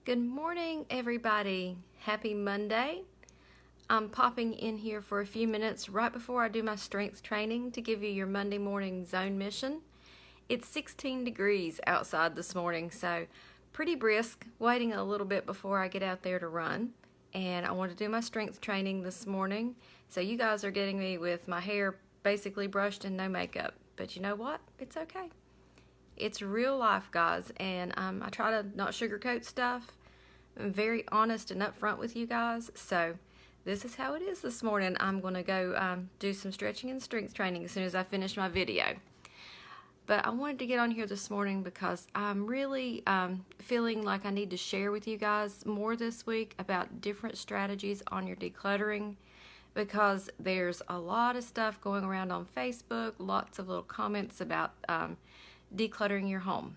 Good morning, everybody. Happy Monday. I'm popping in here for a few minutes right before I do my strength training to give you your Monday morning zone mission. It's 16 degrees outside this morning, so pretty brisk, waiting a little bit before I get out there to run. And I want to do my strength training this morning. So you guys are getting me with my hair basically brushed and no makeup. But you know what? It's okay. It's real life, guys, and I try to not sugarcoat stuff. I'm very honest and upfront with you guys, so this is how it is this morning. I'm going to go do some stretching and strength training as soon as I finish my video. But I wanted to get on here this morning because I'm really feeling like I need to share with you guys more this week about different strategies on your decluttering, because there's a lot of stuff going around on Facebook, lots of little comments about decluttering your home.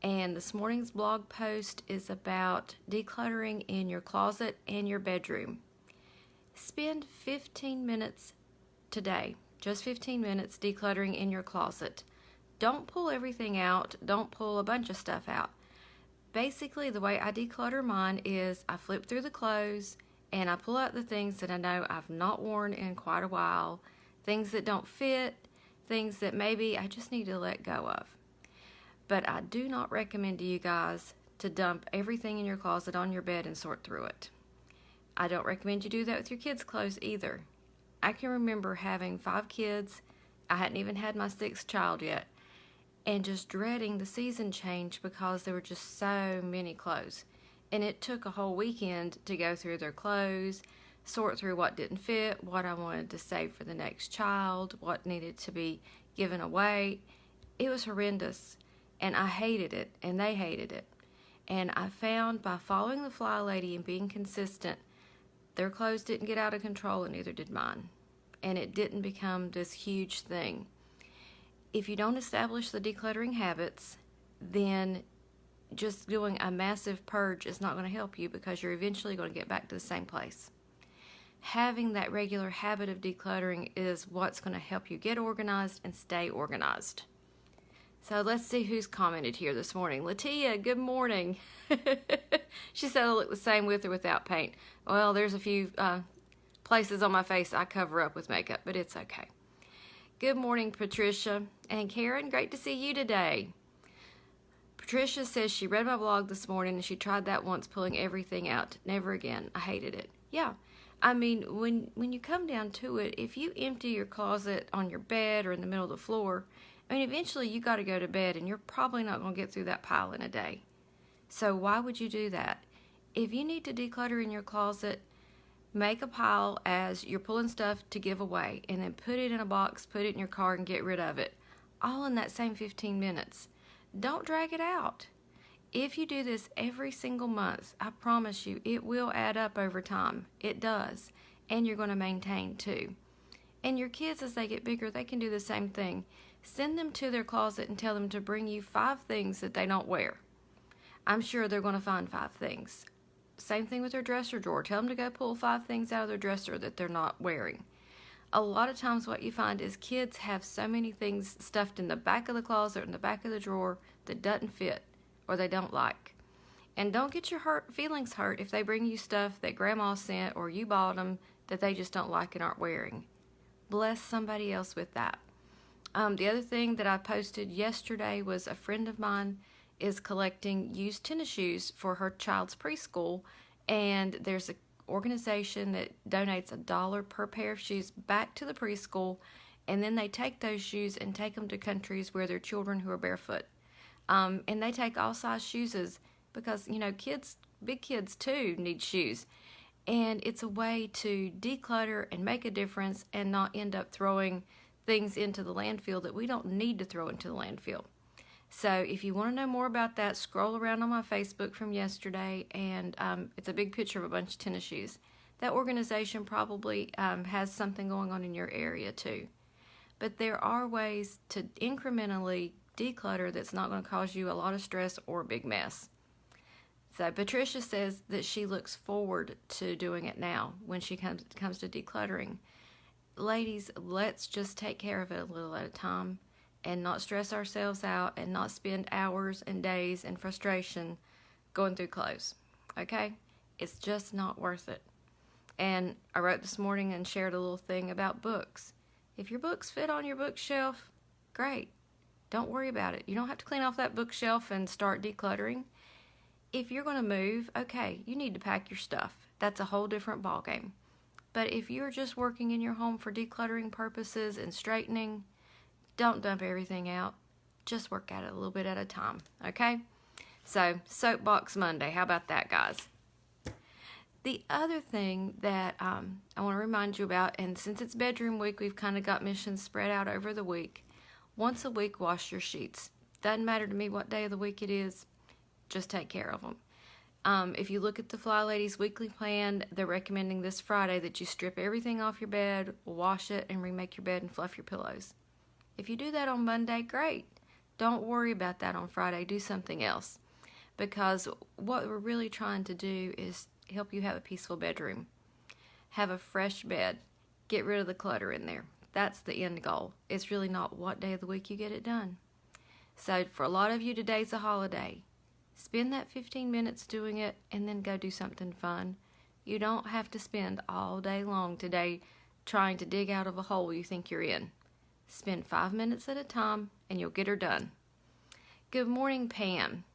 And this morning's blog post is about decluttering in your closet and your bedroom. Spend 15 minutes today, just 15 minutes decluttering in your closet. Don't pull everything out. Don't pull a bunch of stuff out. Basically, the way I declutter mine is I flip through the clothes and I pull out the things that I know I've not worn in quite a while, things that don't fit, things that maybe I just need to let go of. But I do not recommend to you guys to dump everything in your closet on your bed and sort through it. I don't recommend you do that with your kids' clothes either. I can remember having 5 kids. I hadn't even had my 6th child yet, and just dreading the season change because there were just so many clothes. And it took a whole weekend to go through their clothes, sort through what didn't fit, what I wanted to save for the next child, what needed to be given away. It was horrendous, and I hated it, and they hated it. And I found by following the Fly Lady and being consistent, their clothes didn't get out of control, and neither did mine. And it didn't become this huge thing. If you don't establish the decluttering habits, then just doing a massive purge is not going to help you, because you're eventually going to get back to the same place. Having that regular habit of decluttering is what's going to help you get organized and stay organized. So let's see who's commented here this morning. Latia, good morning. She said I look the same with or without paint. Well, there's a few places on my face I cover up with makeup, but it's okay. Good morning, Patricia. And Karen, great to see you today. Patricia says she read my blog this morning and she tried that once, pulling everything out. Never again. I hated it. Yeah. I mean, when you come down to it, if you empty your closet on your bed or in the middle of the floor, I mean, eventually you got to go to bed, and you're probably not going to get through that pile in a day. So why would you do that? If you need to declutter in your closet, make a pile as you're pulling stuff to give away, and then put it in a box, put it in your car, and get rid of it. All in that same 15 minutes. Don't drag it out. If you do this every single month, I promise you, it will add up over time. It does. And you're going to maintain too. And your kids, as they get bigger, they can do the same thing. Send them to their closet and tell them to bring you 5 things that they don't wear. I'm sure they're going to find 5 things. Same thing with their dresser drawer. Tell them to go pull 5 things out of their dresser that they're not wearing. A lot of times what you find is kids have so many things stuffed in the back of the closet or in the back of the drawer that doesn't fit or they don't like. And don't get your feelings hurt if they bring you stuff that grandma sent or you bought them that they just don't like and aren't wearing. Bless somebody else with that. The other thing that I posted yesterday was a friend of mine is collecting used tennis shoes for her child's preschool, and there's an organization that donates $1 per pair of shoes back to the preschool, and then they take those shoes and take them to countries where there are children who are barefoot. And they take all size shoes because, you know, kids, big kids too, need shoes. And it's a way to declutter and make a difference and not end up throwing things into the landfill that we don't need to throw into the landfill. So if you want to know more about that, scroll around on my Facebook from yesterday, and it's a big picture of a bunch of tennis shoes. That organization probably has something going on in your area too. But there are ways to incrementally declutter that's not going to cause you a lot of stress or a big mess. So Patricia says that she looks forward to doing it now when she comes to decluttering. Ladies, let's just take care of it a little at a time and not stress ourselves out and not spend hours and days in frustration going through clothes, okay? It's just not worth it. And I wrote this morning and shared a little thing about books. If your books fit on your bookshelf, great. Don't worry about it. You don't have to clean off that bookshelf and start decluttering. If you're going to move, okay, you need to pack your stuff. That's a whole different ballgame. But if you're just working in your home for decluttering purposes and straightening, don't dump everything out. Just work at it a little bit at a time, okay? So, Soapbox Monday. How about that, guys? The other thing that I want to remind you about, and since it's bedroom week, we've kind of got missions spread out over the week. Once a week, wash your sheets. Doesn't matter to me what day of the week it is. Just take care of them. If you look at the Fly Ladies weekly plan, they're recommending this Friday that you strip everything off your bed, wash it, and remake your bed and fluff your pillows. If you do that on Monday, great. Don't worry about that on Friday. Do something else. Because what we're really trying to do is help you have a peaceful bedroom. Have a fresh bed. Get rid of the clutter in there. That's the end goal. It's really not what day of the week you get it done. So for a lot of you, today's a holiday. Spend that 15 minutes doing it and then go do something fun. You don't have to spend all day long today trying to dig out of a hole you think you're in. Spend 5 minutes at a time and you'll get her done. Good morning, Pam.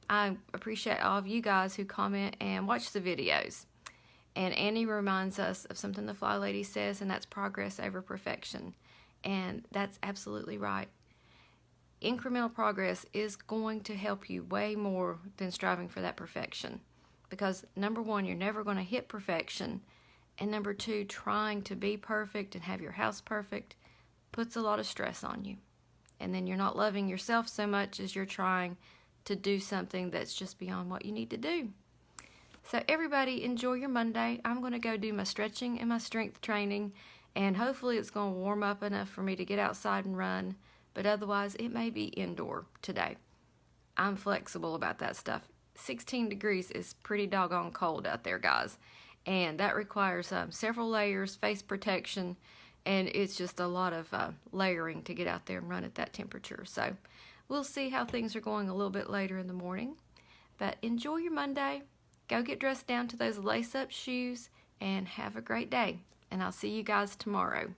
I appreciate all of you guys who comment and watch the videos. And Annie reminds us of something the Fly Lady says, and that's progress over perfection. And that's absolutely right. Incremental progress is going to help you way more than striving for that perfection. Because number one, you're never going to hit perfection. And number two, trying to be perfect and have your house perfect puts a lot of stress on you. And then you're not loving yourself so much as you're trying to do something that's just beyond what you need to do. So everybody, enjoy your Monday. I'm going to go do my stretching and my strength training, and hopefully it's going to warm up enough for me to get outside and run, but otherwise it may be indoor today. I'm flexible about that stuff. 16 degrees is pretty doggone cold out there, guys, and that requires several layers, face protection, and it's just a lot of layering to get out there and run at that temperature. So we'll see how things are going a little bit later in the morning, but enjoy your Monday. Go get dressed down to those lace-up shoes and have a great day. And I'll see you guys tomorrow.